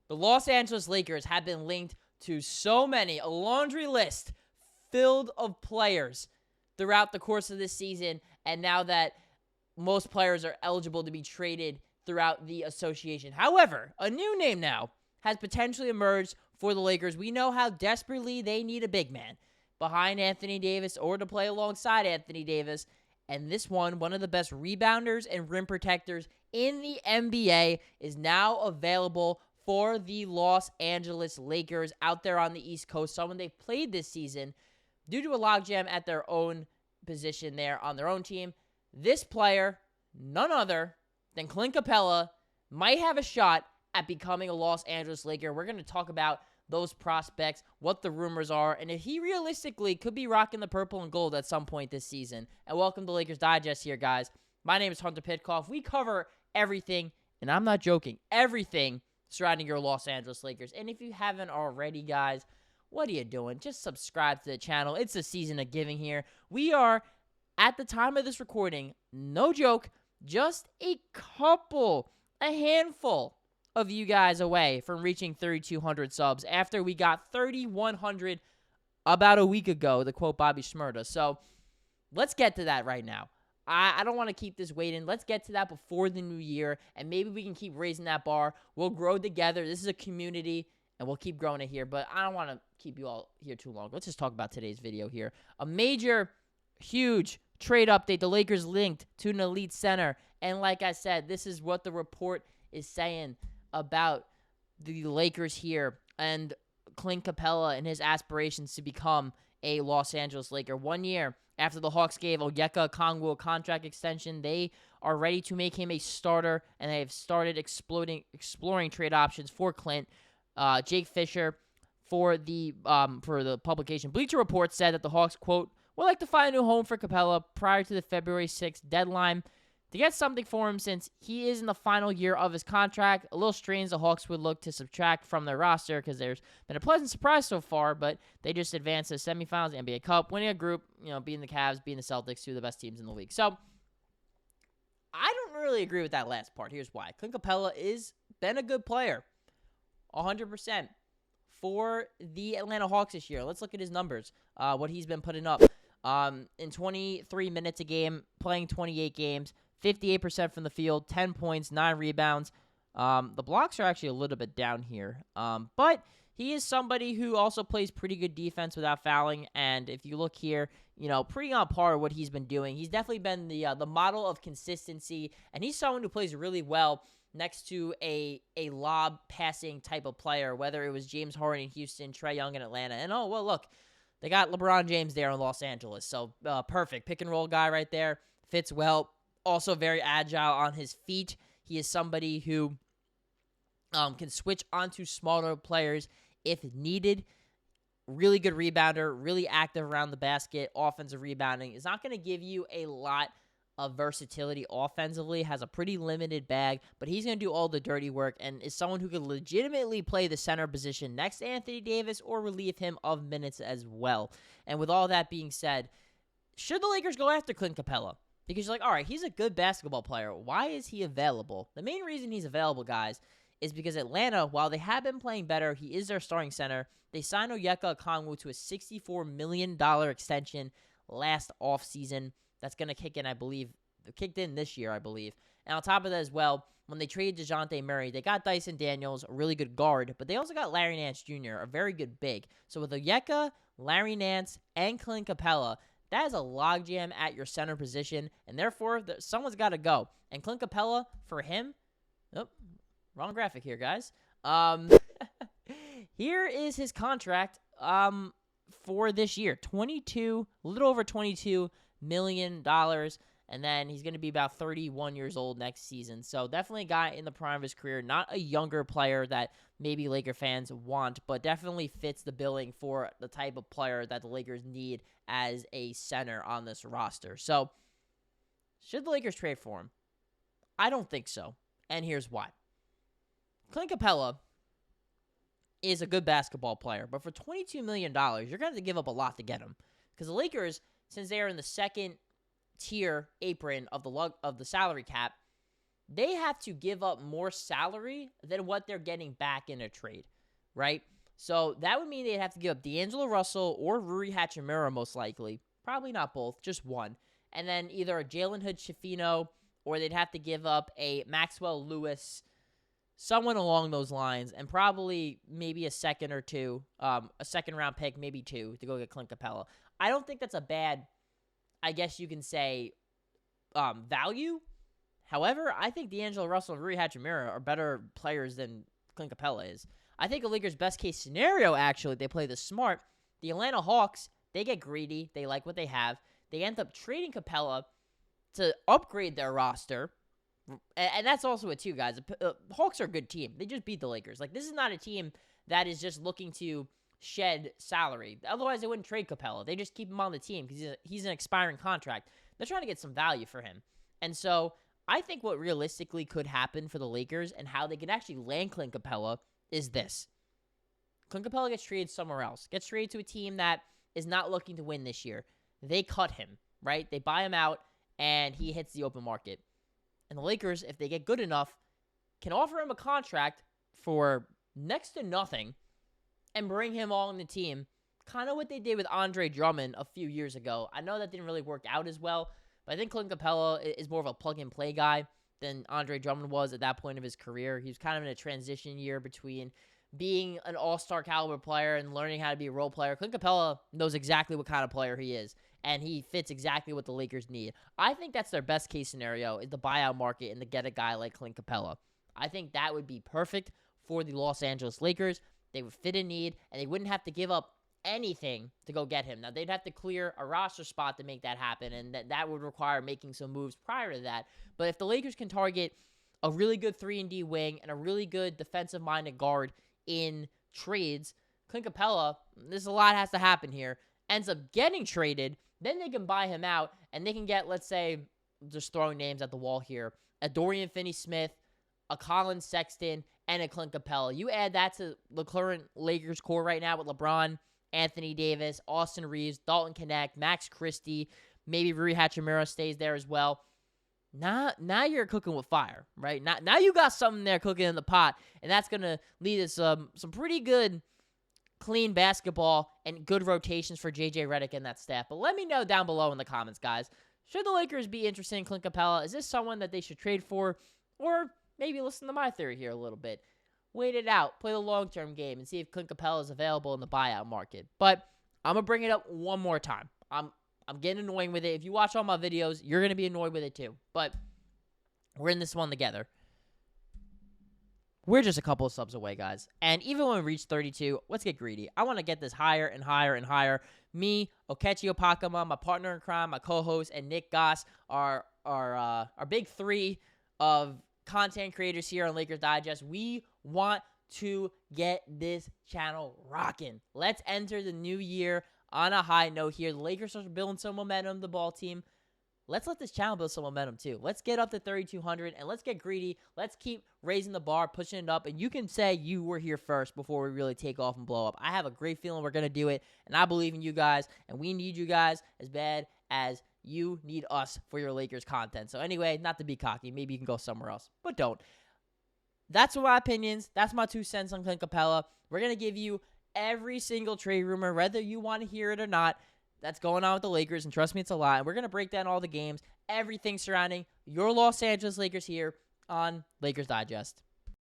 The Los Angeles Lakers have been linked to so many, a laundry list filled of players throughout the course of this season, and now that most players are eligible to be traded throughout the association. However, a new name now has potentially emerged for the Lakers. We know how desperately they need a big man behind Anthony Davis or to play alongside Anthony Davis. And this one of the best rebounders and rim protectors in the NBA, is now available for the Los Angeles Lakers out there on the East Coast. Someone they've played this season due to a logjam at their own position there on their own team. This player, none other than Clint Capela, might have a shot at becoming a Los Angeles Laker. We're going to talk about those prospects, what the rumors are, and if he realistically could be rocking the purple and gold at some point this season. And welcome to Lakers Digest here, guys. My name is Hunter Pitcoff. We cover everything, and I'm not joking, everything surrounding your Los Angeles Lakers. And if you haven't already, guys, what are you doing? Just subscribe to the channel. It's a season of giving here. We are, at the time of this recording, no joke, just a handful of you guys away from reaching 3,200 subs after we got 3,100 about a week ago, to quote Bobby Shmurda. So let's get to that right now. I don't want to keep this waiting. Let's get to that before the new year, and maybe we can keep raising that bar. We'll grow together. This is a community, and we'll keep growing it here, but I don't want to keep you all here too long. Let's just talk about today's video here. A major, huge trade update. The Lakers linked to an elite center, and like I said, this is what the report is saying about the Lakers here and Clint Capela and his aspirations to become a Los Angeles Laker. 1 year after the Hawks gave Onyeka Okongwu a contract extension, they are ready to make him a starter, and they have started exploring trade options for Clint. Jake Fisher for the publication Bleacher Report said that the Hawks, quote, would like to find a new home for Capela prior to the February 6th deadline to get something for him since he is in the final year of his contract. A little strange the Hawks would look to subtract from their roster because there's been a pleasant surprise so far, but they just advanced to the semifinals, NBA Cup, winning a group, beating the Cavs, beating the Celtics, two of the best teams in the league. So I don't really agree with that last part. Here's why. Clint Capela is been a good player, 100%, for the Atlanta Hawks this year. Let's look at his numbers, what he's been putting up. In 23 minutes a game, playing 28 games, 58% from the field, 10 points, 9 rebounds. The blocks are actually a little bit down here. But he is somebody who also plays pretty good defense without fouling. And if you look here, pretty on par with what he's been doing. He's definitely been the model of consistency. And he's someone who plays really well next to a lob passing type of player, whether it was James Harden in Houston, Trae Young in Atlanta. And look, they got LeBron James there in Los Angeles. So perfect. Pick and roll guy right there. Fits well. Also very agile on his feet. He is somebody who can switch onto smaller players if needed. Really good rebounder, really active around the basket, offensive rebounding. Is not going to give you a lot of versatility offensively, has a pretty limited bag, but he's going to do all the dirty work and is someone who could legitimately play the center position next to Anthony Davis or relieve him of minutes as well. And with all that being said, should the Lakers go after Clint Capela? Because you're like, all right, he's a good basketball player. Why is he available? The main reason he's available, guys, is because Atlanta, while they have been playing better, he is their starting center. They signed Onyeka Okongwu to a $64 million extension last offseason. That's going to kick in, I believe. It kicked in this year, I believe. And on top of that as well, when they traded DeJounte Murray, they got Dyson Daniels, a really good guard, but they also got Larry Nance Jr., a very good big. So with Onyeka, Larry Nance, and Clint Capela, that is a logjam at your center position, and therefore, someone's got to go. And Clint Capela, for him, wrong graphic here, guys. Here is his contract for this year, a little over $22 million, and then he's going to be about 31 years old next season. So definitely a guy in the prime of his career, not a younger player that maybe Laker fans want, but definitely fits the billing for the type of player that the Lakers need as a center on this roster. So should the Lakers trade for him? I don't think so, and here's why. Clint Capela is a good basketball player, but for $22 million, you're going to have to give up a lot to get him. Because the Lakers, since they are in the second tier apron of the salary cap, they have to give up more salary than what they're getting back in a trade, right? So that would mean they'd have to give up D'Angelo Russell or Rui Hachimura most likely. Probably not both, just one. And then either a Jalen Hood-Schifino or they'd have to give up a Maxwell Lewis, someone along those lines, and probably maybe a second or two, a second-round pick, maybe two, to go get Clint Capela. I don't think that's a bad, I guess you can say, value. However, I think D'Angelo Russell and Rui Hachimura are better players than Clint Capela is. I think the Lakers' best-case scenario, actually, they play this smart. The Atlanta Hawks, they get greedy. They like what they have. They end up trading Capela to upgrade their roster. And that's also it, too, guys. The Hawks are a good team. They just beat the Lakers. Like, this is not a team that is just looking to shed salary. Otherwise, they wouldn't trade Capela. They just keep him on the team because he's an expiring contract. They're trying to get some value for him. And so I think what realistically could happen for the Lakers and how they can actually land Clint Capela is this. Clint Capela gets traded somewhere else. Gets traded to a team that is not looking to win this year. They cut him, right? They buy him out, and he hits the open market. And the Lakers, if they get good enough, can offer him a contract for next to nothing and bring him all on the team. Kind of what they did with Andre Drummond a few years ago. I know that didn't really work out as well, but I think Clint Capela is more of a plug-and-play guy than Andre Drummond was at that point of his career. He was kind of in a transition year between being an all-star caliber player and learning how to be a role player. Clint Capela knows exactly what kind of player he is, and he fits exactly what the Lakers need. I think that's their best-case scenario, is the buyout market and to get a guy like Clint Capela. I think that would be perfect for the Los Angeles Lakers. They would fit a need, and they wouldn't have to give up anything to go get him. Now, they'd have to clear a roster spot to make that happen, and that would require making some moves prior to that. But if the Lakers can target a really good 3-and-D wing and a really good defensive-minded guard in trades, Clint Capela, there's a lot has to happen here, ends up getting traded, then they can buy him out, and they can get, let's say, just throwing names at the wall here, a Dorian Finney-Smith, a Colin Sexton, and a Clint Capela. You add that to the current Lakers core right now with LeBron, Anthony Davis, Austin Reaves, Dalton Knecht, Max Christie, maybe Rui Hachimura stays there as well. Now you're cooking with fire, right? Now you got something there cooking in the pot, and that's going to lead to some pretty good, clean basketball and good rotations for J.J. Redick and that staff. But let me know down below in the comments, guys. Should the Lakers be interested in Clint Capela? Is this someone that they should trade for? Or maybe listen to my theory here a little bit. Wait it out, play the long-term game, and see if Clint Capela is available in the buyout market. But I'm going to bring it up one more time. I'm getting annoying with it. If you watch all my videos, you're going to be annoyed with it too. But we're in this one together. We're just a couple of subs away, guys. And even when we reach 32, let's get greedy. I want to get this higher and higher and higher. Me, Okechi Opakama, my partner in crime, my co-host, and Nick Goss are our big three of content creators here on Lakers Digest. We want to get this channel rocking. Let's enter the new year on a high note here. The Lakers are building some momentum, the ball team. Let's let this channel build some momentum too. Let's get up to 3,200 and let's get greedy. Let's keep raising the bar, pushing it up, and you can say you were here first before we really take off and blow up. I have a great feeling we're going to do it, and I believe in you guys, and we need you guys as bad as you need us for your Lakers content. So anyway, not to be cocky, maybe you can go somewhere else, but don't. That's my opinions. That's my 2 cents on Clint Capela. We're going to give you every single trade rumor, whether you want to hear it or not, that's going on with the Lakers, and trust me, it's a lot. And we're going to break down all the games, everything surrounding your Los Angeles Lakers here on Lakers Digest.